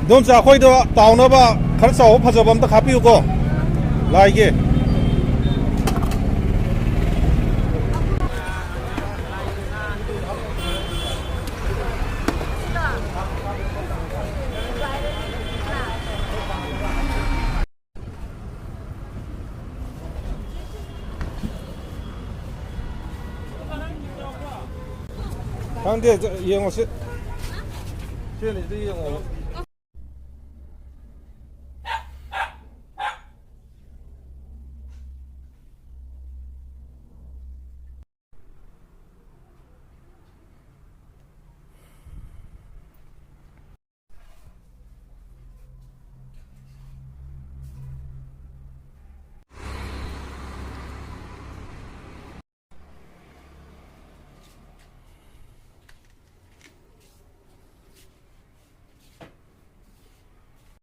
넌 자, 거기다 다운어봐. 가르쳐, 파져봐. 더 가비우고. 라, 이게. 상대, 이 영어, 这里这个我